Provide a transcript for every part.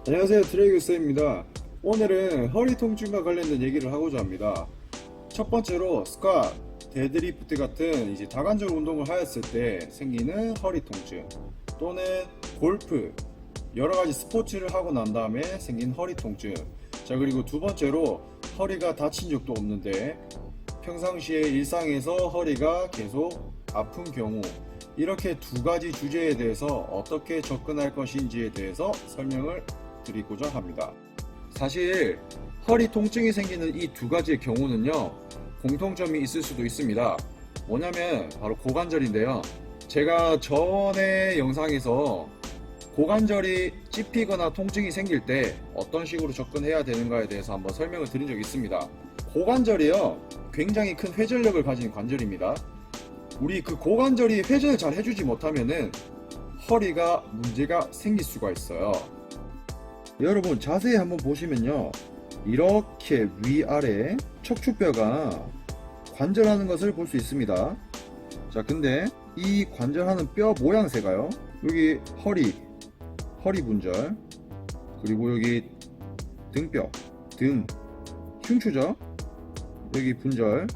안녕하세요, 트레이그스입니다. 오늘은 허리 통증과 관련된 얘기를 하고자 합니다. 첫 번째로 스쿼트, 데드리프트 같은 이제 다관절 운동을 하였을 때 생기는 허리 통증, 또는 골프, 여러 가지 스포츠를 하고 난 다음에 생긴 허리 통증. 자, 그리고 두 번째로 허리가 다친 적도 없는데 평상시에 일상에서 허리가 계속 아픈 경우, 이렇게 두 가지 주제에 대해서 어떻게 접근할 것인지에 대해서 설명을 드리고자 합니다. 사실 허리 통증이 생기는 이 두 가지의 경우는요, 공통점이 있을 수도 있습니다. 뭐냐면 바로 고관절인데요. 제가 전에 영상에서 고관절이 찝히거나 통증이 생길 때 어떤 식으로 접근해야 되는가에 대해서 한번 설명을 드린 적이 있습니다. 고관절이요, 굉장히 큰 회전력을 가진 관절입니다. 우리 그 고관절이 회전을 잘 해주지 못하면은 허리가 문제가 생길 수가 있어요. 여러분 자세히 한번 보시면요, 이렇게 위아래 척추뼈가 관절하는 것을 볼 수 있습니다. 자, 근데 이 관절하는 뼈 모양새가요, 여기 허리 분절, 그리고 여기 등뼈, 등, 흉추죠, 여기 분절,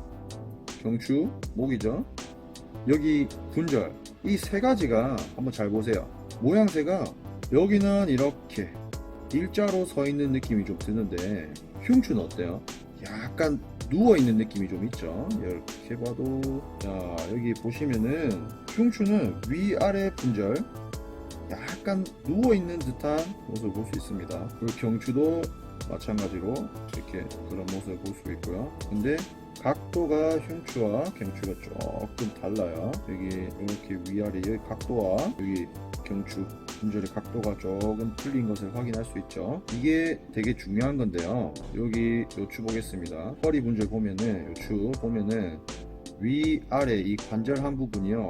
경추, 목이죠, 여기 분절, 이 세 가지가 한번 잘 보세요. 모양새가 여기는 이렇게 일자로 서 있는 느낌이 좀 드는데, 흉추는 어때요? 약간 누워 있는 느낌이 좀 있죠. 이렇게 봐도. 자, 여기 보시면은 흉추는 위아래 분절 약간 누워 있는 듯한 모습을 볼 수 있습니다. 그리고 경추도 마찬가지로 이렇게 그런 모습을 볼 수 있고요. 근데 각도가 흉추와 경추가 조금 달라요. 여기 이렇게 위아래 여기 각도와 여기 경추 분절의 각도가 조금 틀린 것을 확인할 수 있죠. 이게 되게 중요한 건데요. 여기 요추 보겠습니다. 허리 분절 보면은, 요추 보면은 위아래 이 관절 한 부분이요,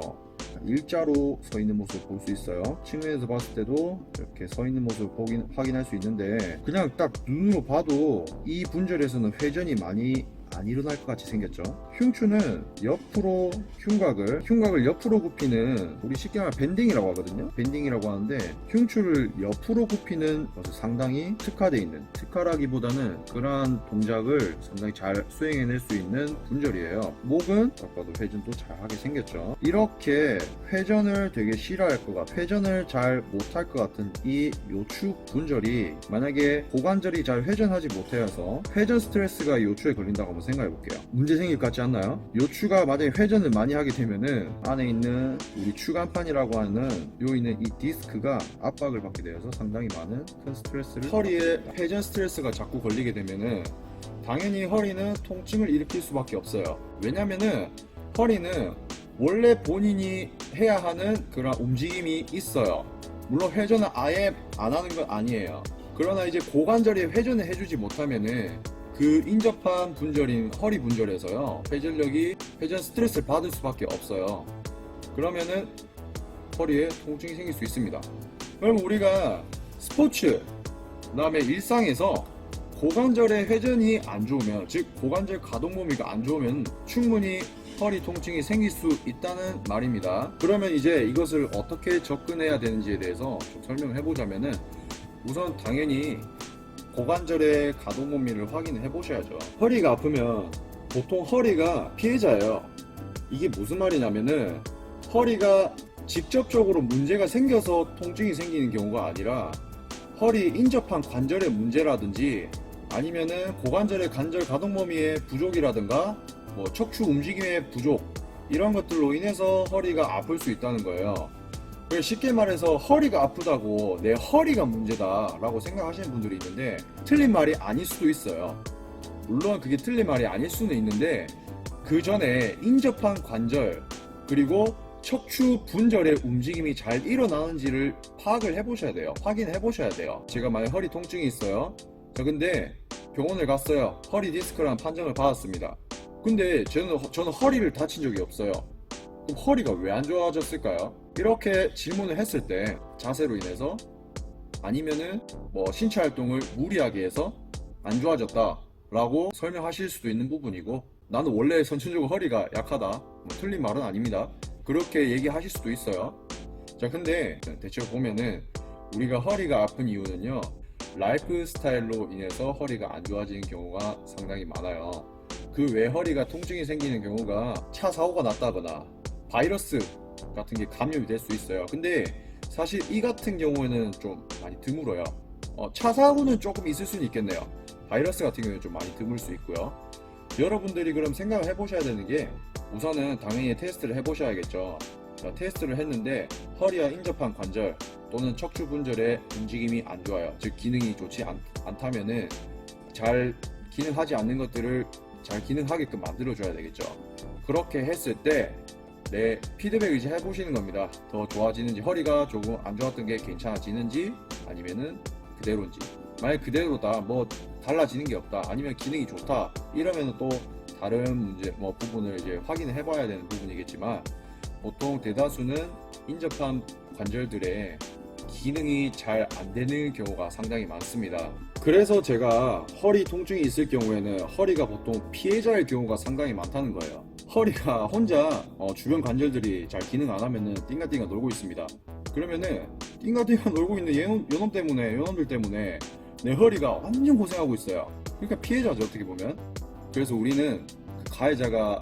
일자로 서 있는 모습을 볼 수 있어요. 측면에서 봤을 때도 이렇게 서 있는 모습을 확인할 수 있는데, 그냥 딱 눈으로 봐도 이 분절에서는 회전이 많이 안 일어날 것 같이 생겼죠. 흉추는 옆으로 흉곽을 옆으로 굽히는, 우리 쉽게 말하면 밴딩이라고 하거든요. 밴딩이라고 하는데, 흉추를 옆으로 굽히는 것을 상당히 특화되어 있는, 특화라기보다는 그러한 동작을 상당히 잘 수행해낼 수 있는 분절이에요. 목은 딱 봐도 회전도 잘 하게 생겼죠. 이렇게 회전을 되게 싫어할 것 같은, 회전을 잘 못할 것 같은 이 요축 분절이 만약에 고관절이 잘 회전하지 못해서 회전 스트레스가 요추에 걸린다고 한번 생각해 볼게요. 문제 생길 것 같지 않나요? 요추가 만약에 회전을 많이 하게 되면은 안에 있는 우리 추간판이라고 하는 요 있는 이 디스크가 압박을 받게 되어서 상당히 많은 큰 스트레스를, 허리에 회전 스트레스가 자꾸 걸리게 되면은 당연히 허리는 통증을 일으킬 수밖에 없어요. 왜냐면은 허리는 원래 본인이 해야 하는 그런 움직임이 있어요. 물론 회전을 아예 안 하는 건 아니에요. 그러나 이제 고관절이 회전을 해주지 못하면은 그 인접한 분절인 허리 분절에서요, 회전 스트레스를 받을 수밖에 없어요. 그러면은 허리에 통증이 생길 수 있습니다. 그럼 우리가 스포츠, 그 다음에 일상에서 고관절의 회전이 안 좋으면, 즉 고관절 가동 범위가 안 좋으면 충분히 허리 통증이 생길 수 있다는 말입니다. 그러면 이제 이것을 어떻게 접근해야 되는지에 대해서 좀 설명을 해보자면은, 우선 당연히 고관절의 가동 범위를 확인해 보셔야죠. 허리가 아프면 보통 허리가 피해자예요. 이게 무슨 말이냐면은, 허리가 직접적으로 문제가 생겨서 통증이 생기는 경우가 아니라 허리 인접한 관절의 문제라든지, 아니면은 고관절의 관절 가동 범위의 부족이라든가 뭐 척추 움직임의 부족, 이런 것들로 인해서 허리가 아플 수 있다는 거예요. 쉽게 말해서 허리가 아프다고 내 허리가 문제다 라고 생각하시는 분들이 있는데, 틀린 말이 아닐 수도 있어요. 물론 그게 틀린 말이 아닐 수는 있는데, 그 전에 인접한 관절 그리고 척추 분절의 움직임이 잘 일어나는지를 파악을 해보셔야 돼요. 확인해 보셔야 돼요. 제가 만약 허리 통증이 있어요. 자, 근데 병원을 갔어요. 허리 디스크라는 판정을 받았습니다. 근데 저는 허리를 다친 적이 없어요. 그럼 허리가 왜 안 좋아졌을까요? 이렇게 질문을 했을 때 자세로 인해서, 아니면은 뭐 신체 활동을 무리하게 해서 안 좋아졌다 라고 설명하실 수도 있는 부분이고, 나는 원래 선천적으로 허리가 약하다, 뭐 틀린 말은 아닙니다. 그렇게 얘기하실 수도 있어요. 자, 근데 대체로 보면은 우리가 허리가 아픈 이유는요, 라이프 스타일로 인해서 허리가 안 좋아지는 경우가 상당히 많아요. 그 외 허리가 통증이 생기는 경우가 차 사고가 났다거나 바이러스 같은 게 감염이 될 수 있어요. 근데 사실 이 같은 경우에는 좀 많이 드물어요. 차 사고는 조금 있을 수는 있겠네요. 바이러스 같은 경우는 좀 많이 드물 수 있고요. 여러분들이 그럼 생각을 해보셔야 되는 게, 우선은 당연히 테스트를 해보셔야겠죠. 자, 테스트를 했는데 허리와 인접한 관절 또는 척추 분절의 움직임이 안 좋아요. 즉 기능이 좋지 않다면은 잘 기능하지 않는 것들을 잘 기능하게끔 만들어줘야 되겠죠. 그렇게 했을 때 내 피드백을 이제 해보시는 겁니다. 더 좋아지는지, 허리가 조금 안 좋았던 게 괜찮아지는지, 아니면은 그대로인지. 만약 그대로다, 뭐 달라지는 게 없다, 아니면 기능이 좋다, 이러면 또 다른 문제 부분을 이제 확인을 해봐야 되는 부분이겠지만, 보통 대다수는 인접한 관절들의 기능이 잘 안 되는 경우가 상당히 많습니다. 그래서 제가 허리 통증이 있을 경우에는 허리가 보통 피해자일 경우가 상당히 많다는 거예요. 허리가 혼자 주변 관절들이 잘 기능 안 하면은 띵가띵가 놀고 있습니다. 그러면은 띵가띵가 놀고 있는 요놈들 때문에 내 허리가 완전 고생하고 있어요. 그러니까 피해자죠, 어떻게 보면. 그래서 우리는 그 가해자가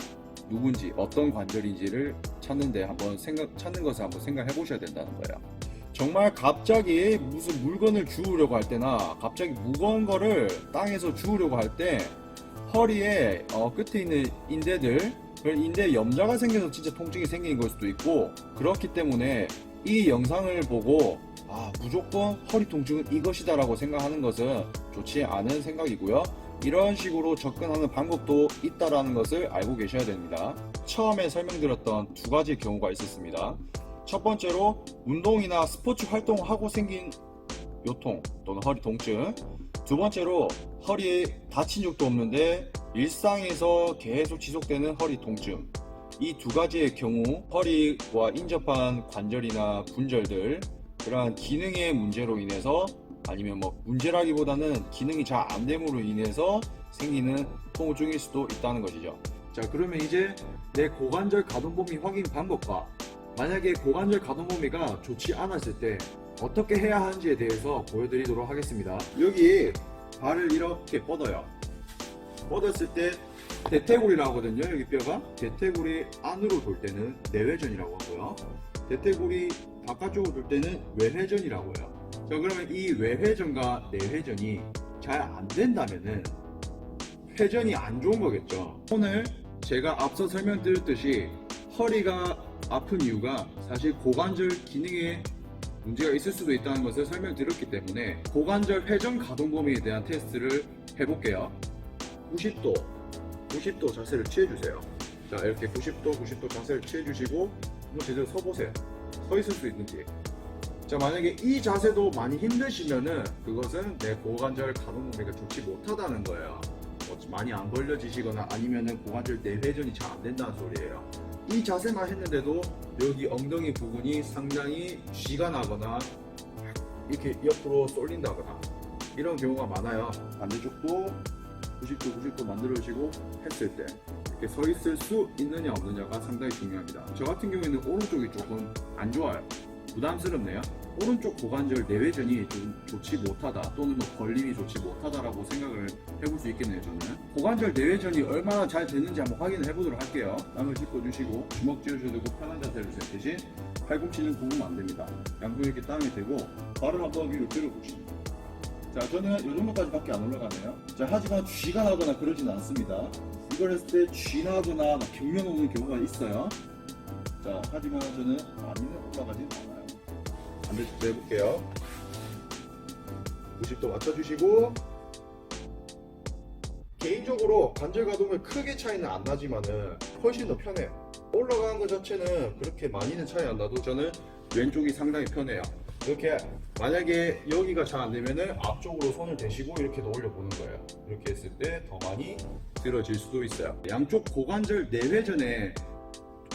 누군지, 어떤 관절인지를 찾는 것을 한번 생각해 보셔야 된다는 거예요. 정말 갑자기 무슨 물건을 주우려고 할 때나 갑자기 무거운 거를 땅에서 주우려고 할 때 허리에 끝에 있는 인대들, 그런 인대에 염자가 생겨서 진짜 통증이 생기는 걸 수도 있고, 그렇기 때문에 이 영상을 보고 무조건 허리 통증은 이것이다 라고 생각하는 것은 좋지 않은 생각이고요. 이런 식으로 접근하는 방법도 있다라는 것을 알고 계셔야 됩니다. 처음에 설명드렸던 두 가지 경우가 있었습니다. 첫 번째로 운동이나 스포츠 활동을 하고 생긴 요통 또는 허리 통증, 두 번째로 허리에 다친 적도 없는데 일상에서 계속 지속되는 허리 통증. 이 두 가지의 경우 허리와 인접한 관절이나 분절들, 그러한 기능의 문제로 인해서, 아니면 문제라기보다는 기능이 잘 안 됨으로 인해서 생기는 통증일 수도 있다는 것이죠. 자, 그러면 이제 내 고관절 가동 범위 확인 방법과, 만약에 고관절 가동 범위가 좋지 않았을 때 어떻게 해야 하는지에 대해서 보여드리도록 하겠습니다. 여기 발을 이렇게 뻗어요. 뻗었을 때 대퇴골이라고 하거든요. 여기 뼈가 대퇴골이 안으로 돌 때는 내회전이라고 하고요, 대퇴골이 바깥쪽으로 돌 때는 외회전이라고 해요. 자, 그러면 이 외회전과 내회전이 잘 안 된다면은 회전이 안 좋은 거겠죠. 오늘 제가 앞서 설명드렸듯이 허리가 아픈 이유가 사실 고관절 기능에 문제가 있을 수도 있다는 것을 설명드렸기 때문에 고관절 회전 가동 범위에 대한 테스트를 해볼게요. 90도 자세를 취해주세요. 자, 이렇게 90도 자세를 취해주시고 한번 제대로 서보세요. 서 있을 수 있는지. 자, 만약에 이 자세도 많이 힘드시면은 그것은 내 고관절 가동 범위가 좋지 못하다는 거예요. 많이 안 벌려지시거나 아니면은 고관절 내회전이 잘 안 된다는 소리예요. 이 자세만 했는데도 여기 엉덩이 부분이 상당히 쥐가 나거나 이렇게 옆으로 쏠린다거나 이런 경우가 많아요. 반대쪽도 90도 만들어주시고 했을 때 이렇게 서 있을 수 있느냐 없느냐가 상당히 중요합니다. 저 같은 경우에는 오른쪽이 조금 안 좋아요. 부담스럽네요. 오른쪽 고관절 내회전이 좀 좋지 못하다, 또는 벌림이 좋지 못하다라고 생각을 해볼 수 있겠네요. 저는 고관절 내회전이 얼마나 잘 되는지 한번 확인을 해보도록 할게요. 땀을 짚어주시고 주먹 쥐어주셔도 되고 편한 자세를 주세요. 대신 팔꿈치는 굽으면 안 됩니다. 양손 이렇게 땀이 되고 발을 한번 위로 들어보십니다. 자, 저는 이 정도까지밖에 안 올라가네요. 자, 하지만 쥐가 나거나 그러진 않습니다. 이걸 했을 때 쥐 나거나 경련 오는 경우가 있어요. 자, 하지만 저는 많이는 올라가진 않아요. 반대쪽도 해볼게요. 90도 맞춰주시고, 개인적으로 관절 가동은 크게 차이는 안 나지만은 훨씬 더 편해요. 올라가는 것 자체는 그렇게 많이는 차이 안 나도 저는 왼쪽이 상당히 편해요. 이렇게 만약에 여기가 잘 안 되면은 앞쪽으로 손을 대시고 이렇게 더 올려보는 거예요. 이렇게 했을 때 더 많이 들어질 수도 있어요. 양쪽 고관절 내회전에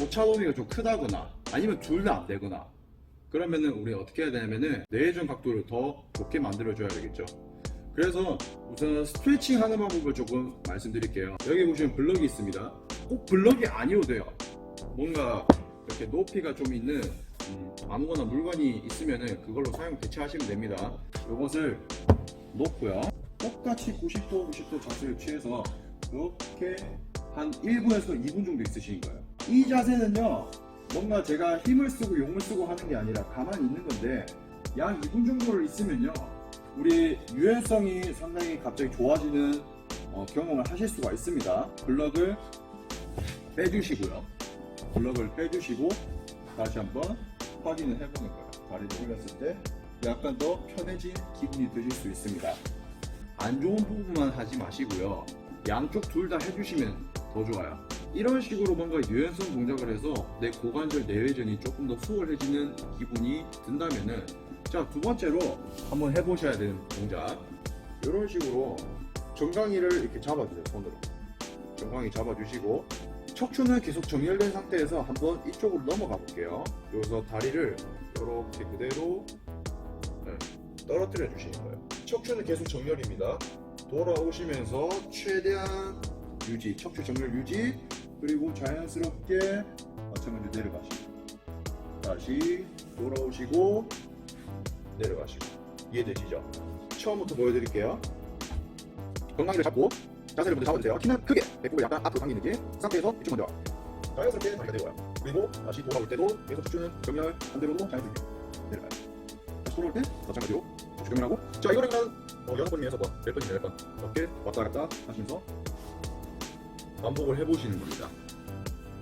오차 범위가 좀 크다거나 아니면 둘 다 안 되거나 그러면은 우리 어떻게 해야 되냐면은 내회전 각도를 더 좋게 만들어줘야 되겠죠. 그래서 우선 스트레칭 하는 방법을 조금 말씀드릴게요. 여기 보시면 블럭이 있습니다. 꼭 블럭이 아니어도 돼요. 뭔가 이렇게 높이가 좀 있는 아무거나 물건이 있으면은 그걸로 사용 대체하시면 됩니다. 이것을 놓고요. 똑같이 90도, 90도 자세를 취해서 이렇게 한 1분에서 2분 정도 있으시는 거예요. 이 자세는요, 뭔가 제가 힘을 쓰고 용을 쓰고 하는 게 아니라 가만히 있는 건데, 약 2분 정도를 있으면요, 우리 유연성이 상당히 갑자기 좋아지는 경험을 하실 수가 있습니다. 블럭을 빼주시고요. 블럭을 빼주시고 다시 한번 확인을 해보는 거예요. 다리를 올렸을 때 약간 더 편해진 기분이 드실 수 있습니다. 안 좋은 부분만 하지 마시고요. 양쪽 둘 다 해주시면 더 좋아요. 이런 식으로 뭔가 유연성 동작을 해서 내 고관절 내외전이 조금 더 수월해지는 기분이 든다면은, 자, 두 번째로 한번 해보셔야 되는 동작. 이런 식으로 정강이를 이렇게 잡아주세요. 손으로 정강이 잡아주시고, 척추는 계속 정렬된 상태에서 한번 이쪽으로 넘어가 볼게요. 여기서 다리를 이렇게 그대로 떨어뜨려 주시는 거예요. 척추는 계속 정렬입니다. 돌아오시면서 최대한 유지, 척추 정렬 유지, 그리고 자연스럽게 마찬가지로 내려가시고, 다시 돌아오시고 내려가시고. 이해되시죠? 처음부터 보여드릴게요. 건강히를 잡고 자세를 먼저 잡아주세요. 키는 크게, 배꼽을 약간 앞으로 당기는 느낌 상태에서 이쪽 먼저 자연스럽게 다리가 내려와요. 그리고 다시 돌아올 때도 계속 척추는 정렬 반대로도 자연스럽게 내려가요. 다시 돌아올 때 마찬가지로 척추 정렬하고. 자, 이거를 한 6번이면 6번, 10번이면 10번 이렇게 왔다 갔다 하시면서 반복을 해보시는 겁니다.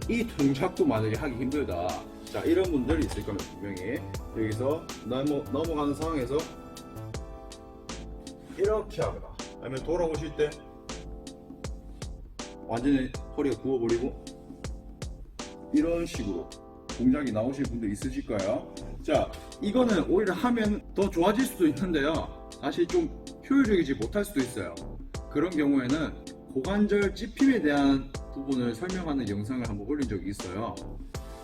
이 동작도 만약에 하기 힘들다, 자, 이런 분들이 있을 거면 분명히 여기서 넘어가는 상황에서 이렇게 하거나, 아니면 돌아오실 때 완전히 허리가 구워버리고 이런 식으로 동작이 나오실 분들 있으실 거예요. 자, 이거는 오히려 하면 더 좋아질 수도 있는데요, 사실 좀 효율적이지 못할 수도 있어요. 그런 경우에는 고관절 찝힘에 대한 부분을 설명하는 영상을 한번 올린 적이 있어요.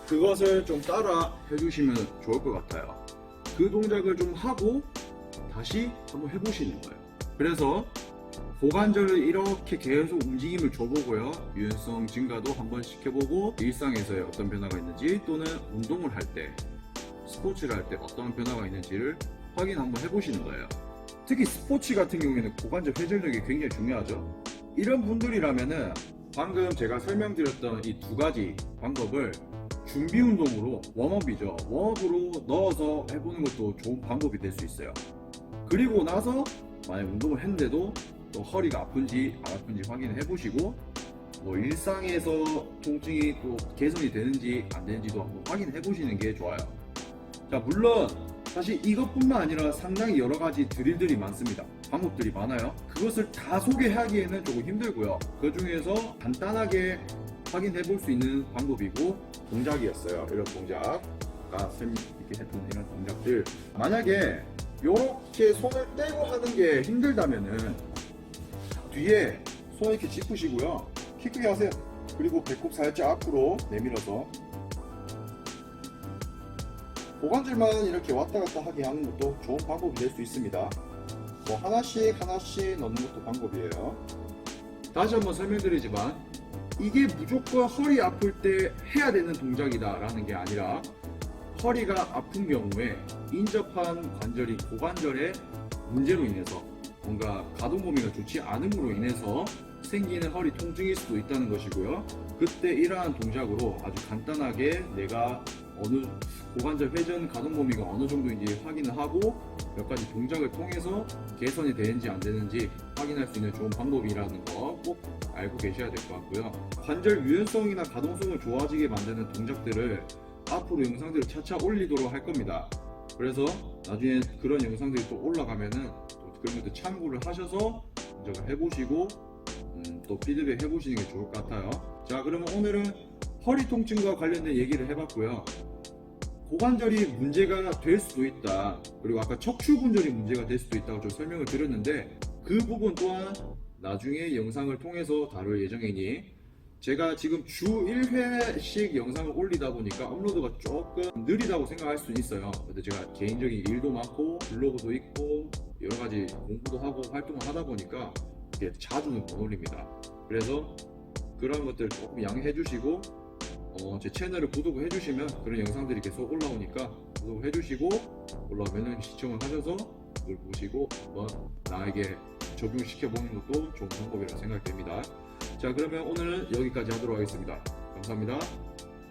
그것을 좀 따라 해주시면 좋을 것 같아요. 그 동작을 좀 하고 다시 한번 해보시는 거예요. 그래서 고관절을 이렇게 계속 움직임을 줘보고요, 유연성 증가도 한번 시켜보고, 일상에서의 어떤 변화가 있는지, 또는 운동을 할 때, 스포츠를 할 때 어떤 변화가 있는지를 확인 한번 해보시는 거예요. 특히 스포츠 같은 경우에는 고관절 회전력이 굉장히 중요하죠. 이런 분들이라면은 방금 제가 설명드렸던 이 두 가지 방법을 준비 운동으로, 웜업이죠, 웜업으로 넣어서 해보는 것도 좋은 방법이 될 수 있어요. 그리고 나서 만약 운동을 했는데도 또 허리가 아픈지 안 아픈지 확인해 보시고, 뭐 일상에서 통증이 또 개선이 되는지 안 되는지도 한번 확인해 보시는 게 좋아요. 자, 물론 사실 이것뿐만 아니라 상당히 여러 가지 드릴들이 많습니다. 방법들이 많아요. 그것을 다 소개하기에는 조금 힘들고요. 그 중에서 간단하게 확인해 볼 수 있는 방법이고 동작이었어요. 이런 동작, 아까 설명 있게 했던 이런 동작들, 만약에 이렇게 손을 떼고 하는 게 힘들다면은 뒤에 손 이렇게 짚으시고요, 키 크게 하세요. 그리고 배꼽 살짝 앞으로 내밀어서 고관절만 이렇게 왔다 갔다 하게 하는 것도 좋은 방법이 될 수 있습니다. 뭐 하나씩 넣는 것도 방법이에요. 다시 한번 설명드리지만, 이게 무조건 허리 아플 때 해야 되는 동작이다 라는 게 아니라, 허리가 아픈 경우에 인접한 관절이 고관절의 문제로 인해서, 뭔가 가동 범위가 좋지 않음으로 인해서 생기는 허리 통증일 수도 있다는 것이고요. 그때 이러한 동작으로 아주 간단하게 내가 어느 고관절 회전 가동 범위가 어느 정도인지 확인을 하고, 몇 가지 동작을 통해서 개선이 되는지 안 되는지 확인할 수 있는 좋은 방법이라는 거 꼭 알고 계셔야 될 것 같고요. 관절 유연성이나 가동성을 좋아지게 만드는 동작들을 앞으로 영상들을 차차 올리도록 할 겁니다. 그래서 나중에 그런 영상들이 또 올라가면은 또 그런 것들 참고를 하셔서 동작을 해보시고 또 피드백 해보시는 게 좋을 것 같아요. 자, 그러면 오늘은 허리 통증과 관련된 얘기를 해봤고요. 고관절이 문제가 될 수도 있다, 그리고 아까 척추관절이 문제가 될 수도 있다고 좀 설명을 드렸는데, 그 부분 또한 나중에 영상을 통해서 다룰 예정이니, 제가 지금 주 1회씩 영상을 올리다 보니까 업로드가 조금 느리다고 생각할 수 있어요. 근데 제가 개인적인 일도 많고 블로그도 있고 여러 가지 공부도 하고 활동을 하다 보니까 이렇게 자주는 못 올립니다. 그래서 그런 것들 조금 양해해 주시고, 제 채널을 구독을 해주시면 그런 영상들이 계속 올라오니까 구독을 해주시고, 올라오면 시청을 하셔서 모습을 보시고 한번 나에게 적용시켜 보는 것도 좋은 방법이라고 생각됩니다. 자, 그러면 오늘은 여기까지 하도록 하겠습니다. 감사합니다.